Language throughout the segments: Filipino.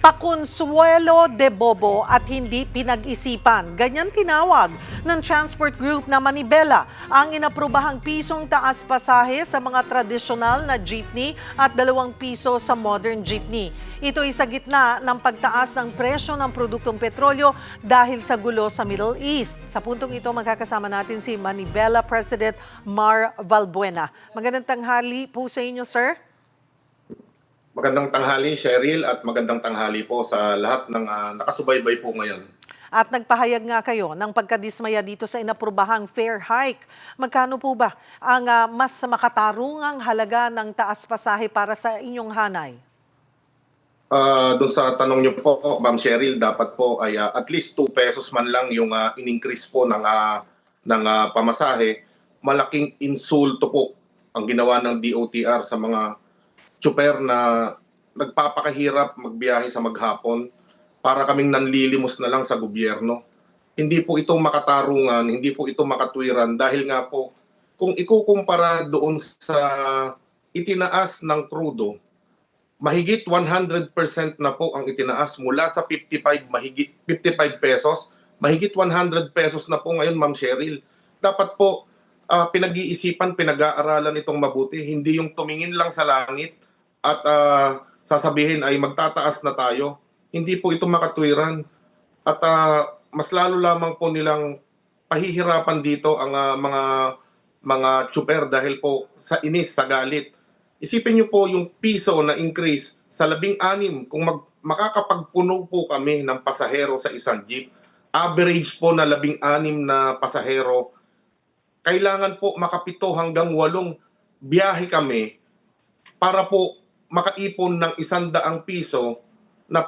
Pakonsuelo de bobo at hindi pinag-isipan. Ganyan tinawag ng transport group na Manibela ang inaprubahang pisong taas pasahe sa mga tradisyonal na jeepney at 2 piso sa modern jeepney. Ito ay sa gitna ng pagtaas ng presyo ng produktong petrolyo dahil sa gulo sa Middle East. Sa puntong ito, magkakasama natin si Manibela President Mar Valbuena. Magandang tanghali po sa inyo, sir. Magandang tanghali, Cheryl, at magandang tanghali po sa lahat ng nakasubaybay po ngayon. At nagpahayag nga kayo ng pagkadismaya dito sa inaprubahang fare hike. Magkano po ba ang mas makatarungang halaga ng taas pasahe para sa inyong hanay? Doon sa tanong niyo po, Ma'am Cheryl, dapat po ay at least 2 pesos man lang yung in-increase po ng pamasahe. Malaking insulto po ang ginawa ng DOTR sa mga tsuper na nagpapakahirap magbiyahe sa maghapon para kaming nanlilimos na lang sa gobyerno. Hindi po ito makatarungan, hindi po ito makatwiran dahil nga po kung ikukumpara doon sa itinaas ng krudo, mahigit 100% na po ang itinaas mula sa 55 pesos, mahigit 100 pesos na po ngayon, Ma'am Cheryl. Dapat po pinag-iisipan, pinag-aaralan itong mabuti, hindi yung tumingin lang sa langit at sasabihin ay magtataas na tayo. Hindi po ito makatwiran. At mas lalo lamang po nilang pahihirapan dito ang mga tsuper dahil po sa inis, sa galit. Isipin niyo po yung piso na increase sa 16 kung makakapagpuno po kami ng pasahero sa isang jeep. Average po na 16 na pasahero. Kailangan po makapito hanggang 8 biyahe kami para po makaipon ng 100 piso na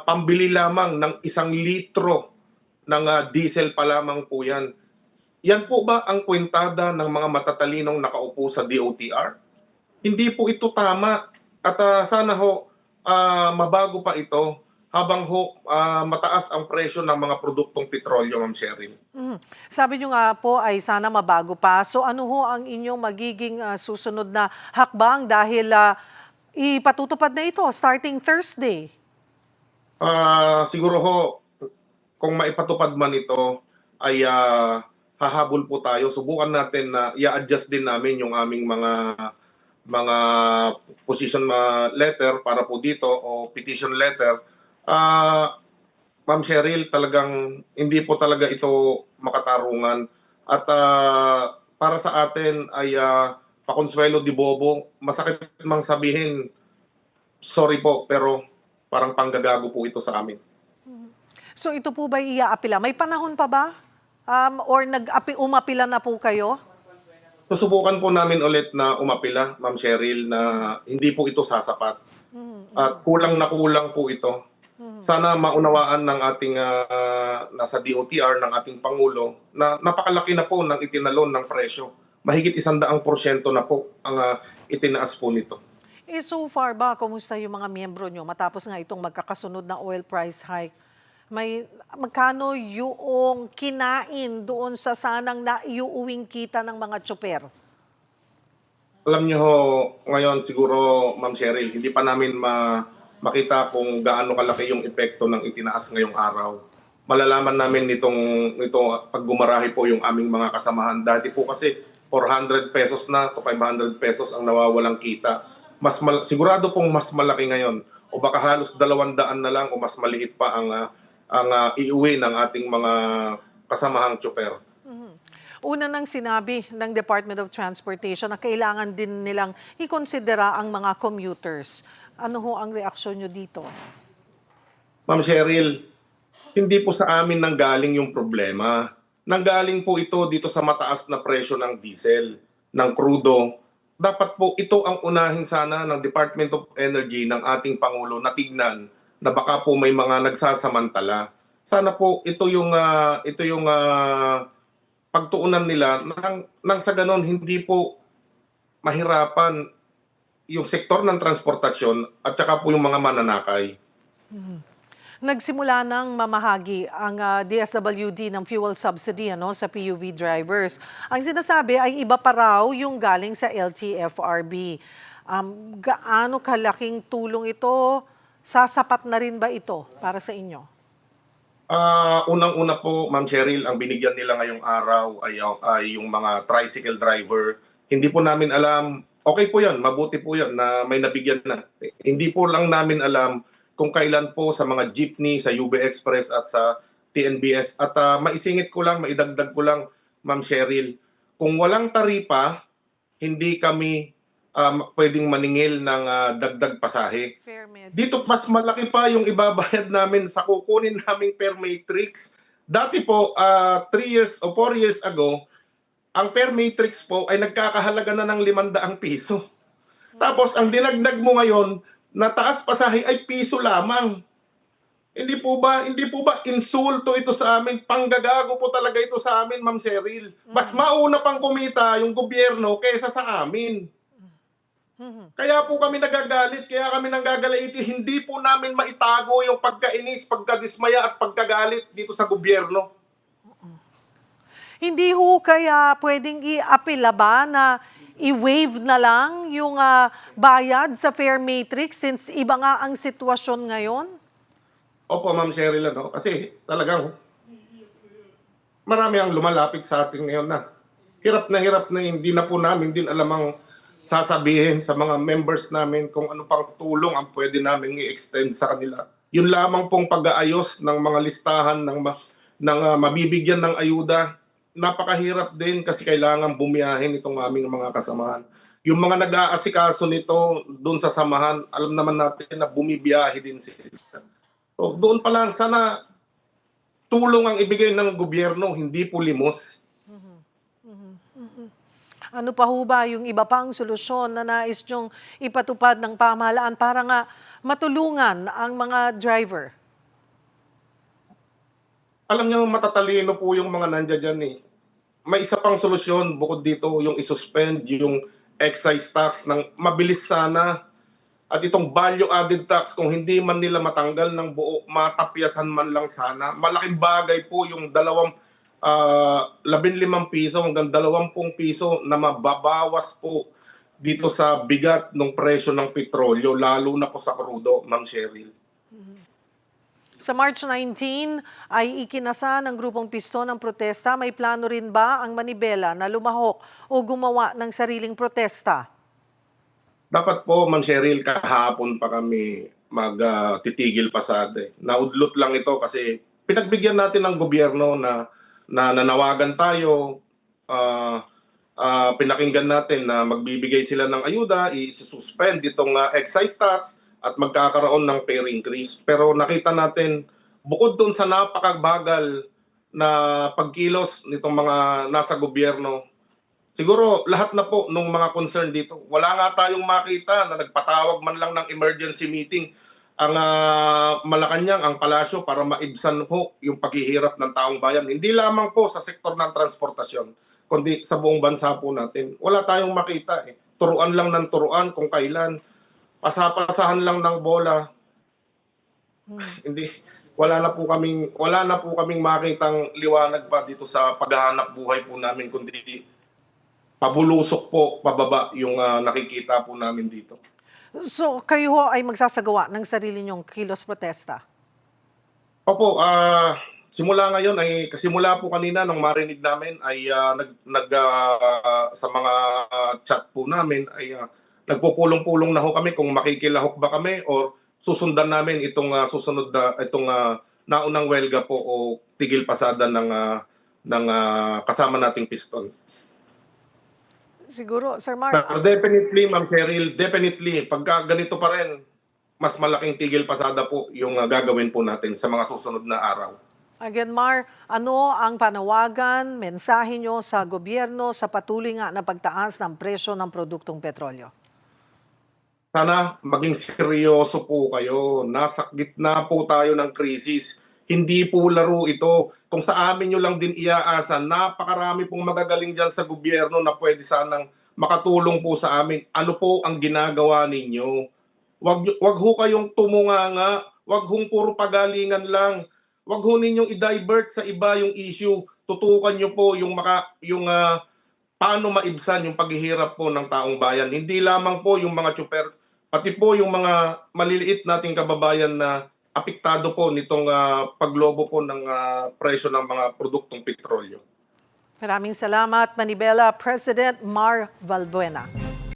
pambili lamang ng 1 litro ng diesel pa lamang po yan. Yan po ba ang kwentada ng mga matatalinong nakaupo sa DOTR? Hindi po ito tama at sana ho mabago pa ito habang ho mataas ang presyo ng mga produktong petrolyo, Ma'am Cheryl. Sabi nyo nga po ay sana mabago pa. So ano ho ang inyong magiging susunod na hakbang dahil ipatutupad na ito starting Thursday? Siguro ho, kung maipatupad man ito, ay hahabol po tayo. Subukan natin na i-adjust din namin yung aming mga position letter para po dito o petition letter. Ma'am Cheryl, talagang hindi po talaga ito makatarungan. At para sa atin ay pakonsuelo di bobo. Masakit mang sabihin, sorry po, pero parang panggagago po ito sa amin. So ito po ba iaapila? May panahon pa ba? Or umapila na po kayo? Susubukan po namin ulit na umapila, Ma'am Cheryl, na hindi po ito sasapat. At kulang na kulang po ito. Sana maunawaan ng ating nasa DOTR, ng ating Pangulo, na napakalaki na po ng itinalon ng presyo. Mahigit 100% na po ang itinaas po nito. So far ba, kumusta yung mga miyembro nyo matapos nga itong magkakasunod na oil price hike? Magkano yung kinain doon sa sanang naiuuwing kita ng mga tsuper? Alam niyo ho, ngayon siguro, Ma'am Cheryl, hindi pa namin makita kung gaano kalaki yung epekto ng itinaas ngayong araw. Malalaman namin nito pag gumarahi po yung aming mga kasamahan. Dati po kasi 400 pesos na to 500 pesos ang nawawalang kita. Sigurado pong mas malaki ngayon. O baka halos 200 na lang o mas maliit pa ang iuwi ng ating mga kasamahang tsuper. Una nang sinabi ng Department of Transportation na kailangan din nilang ikonsidera ang mga commuters. Ano ho ang reaksyon nyo dito? Ma'am Cheryl, hindi po sa amin nanggaling yung problema. Nanggaling po ito dito sa mataas na presyo ng diesel, ng krudo. Dapat po ito ang unahin sana ng Department of Energy ng ating Pangulo na tignan na baka po may mga nagsasamantala. Sana po ito yung pagtuunan nila nang sa ganon hindi po mahirapan yung sektor ng transportasyon at saka po yung mga mananakay. Nagsimula ng mamahagi ang DSWD ng fuel subsidy sa PUV drivers. Ang sinasabi ay iba pa raw yung galing sa LTFRB. Gaano kalaking tulong ito Sasapat na rin ba ito para sa inyo? Unang-una po, Ma'am Cheryl, ang binigyan nila ngayong araw ay yung mga tricycle driver. Hindi po namin alam, okay po yan, mabuti po yan na may nabigyan na. Hindi po lang namin alam kung kailan po sa mga jeepney, sa UB Express at sa TNBS. At maisingit ko lang, maidagdag ko lang, Ma'am Cheryl, kung walang taripa, hindi kami pwedeng maningil ng dagdag pasahe. Fair med. Dito mas malaki pa yung ibabayad namin sa kukunin naming per matrix. Dati po, 3 years o 4 years ago, ang per matrix po ay nagkakahalaga na ng 500 piso. Tapos ang dinagdag mo ngayon, na taas pasahe ay piso lamang. Hindi po ba insulto ito sa amin? Panggagago po talaga ito sa amin, Ma'am Cheryl. Mas mauna pang kumita yung gobyerno kaysa sa amin. Kaya po kami nagagalit, kaya kami nanggagalaiti. Hindi po namin maitago yung pagkainis, pagkadismaya at pagkagalit dito sa gobyerno. Hindi ho kaya pwedeng i-apela ba na i-waive na lang yung bayad sa fare matrix since iba nga ang sitwasyon ngayon? Opo, Ma'am Cheryl, ano? Kasi talagang marami ang lumalapit sa atin ngayon na hirap na hindi na po namin din alam ang sasabihin sa mga members namin kung ano pang tulong ang pwede namin i-extend sa kanila. Yun lamang pong pag-aayos ng mga listahan ng mabibigyan ng ayuda, napakahirap din kasi kailangan bumiyahin itong aming mga kasamahan. Yung mga nag-aasikaso nito doon sa samahan, alam naman natin na bumibiyahe din sila. So, doon pa lang, sana tulong ang ibigay ng gobyerno, hindi po limos. Ano pa ho ba yung iba pang solusyon na nais nyong ipatupad ng pamahalaan para nga matulungan ang mga driver? Alam niyo, matatalino po yung mga nandiyan dyan eh. May isa pang solusyon bukod dito, yung isuspend yung excise tax ng mabilis sana. At itong value added tax, kung hindi man nila matanggal ng buo, matapyasan man lang sana. Malaking bagay po yung 15 piso hanggang 20 piso na mababawas po dito sa bigat ng presyo ng petrolyo, lalo na po sa crudo, Ma'am Cheryl. Sa March 19 ay ikinasa ng grupong Pisto ng protesta. May plano rin ba ang Manibela na lumahok o gumawa ng sariling protesta? Dapat po, Ma'am Cheryl, kahapon pa kami magtitigil pasada. Naudlot lang ito kasi pinagbigyan natin ng gobyerno na nanawagan tayo, pinakinggan natin na magbibigay sila ng ayuda, i-suspend itong excise tax at magkakaroon ng fare increase. Pero nakita natin, bukod doon sa napakabagal na pagkilos nitong mga nasa gobyerno, siguro lahat na po ng mga concern dito, wala nga tayong makita na nagpatawag man lang ng emergency meeting ang Malacanang, ang palasyo para maibsan po yung paghihirap ng taong bayan. Hindi lamang po sa sektor ng transportasyon, kundi sa buong bansa po natin. Wala tayong makita eh. Turuan lang ng turuan kung kailan. Pasapasahan lang ng bola. Hindi, wala na po kaming makitang liwanag pa dito sa paghahanap buhay po namin, kundi pabulusok po pababa yung nakikita po namin dito. So kayo ho ay magsasagawa ng sarili nyong kilos protesta? Opo, simula ngayon ay kasimula po kanina nung marinig namin ay sa mga chat po namin ay nagpupulong-pulong na ho kami kung makikilahok ba kami or susundan namin itong susunod na itong naunang welga po o tigil pasada ng kasama nating pistol. Siguro, Sir Mark. Pero definitely, Ma'am Cheryl, definitely, pagka ganito pa rin, mas malaking tigil pasada po yung gagawin po natin sa mga susunod na araw. Again, Mar, ano ang panawagan, mensahe nyo sa gobyerno sa patuloy nga na pagtaas ng presyo ng produktong petrolyo? Sana maging seryoso po kayo. Nasa gitna po tayo ng krisis. Hindi po laro ito. Kung sa amin nyo lang din iaasa, napakarami pong magagaling dyan sa gobyerno na pwede sanang makatulong po sa amin. Ano po ang ginagawa ninyo? Wag ho kayong tumunganga. Wag hong puro pagalingan lang. Wag ho ninyong i-divert sa iba yung issue. Tutukan nyo po yung paano maibsan yung paghihirap po ng taong bayan. Hindi lamang po yung mga pati po yung mga maliliit nating kababayan na apektado po nitong paglobo po ng presyo ng mga produktong petrolyo. Maraming salamat, Manibela President Mar Valbuena.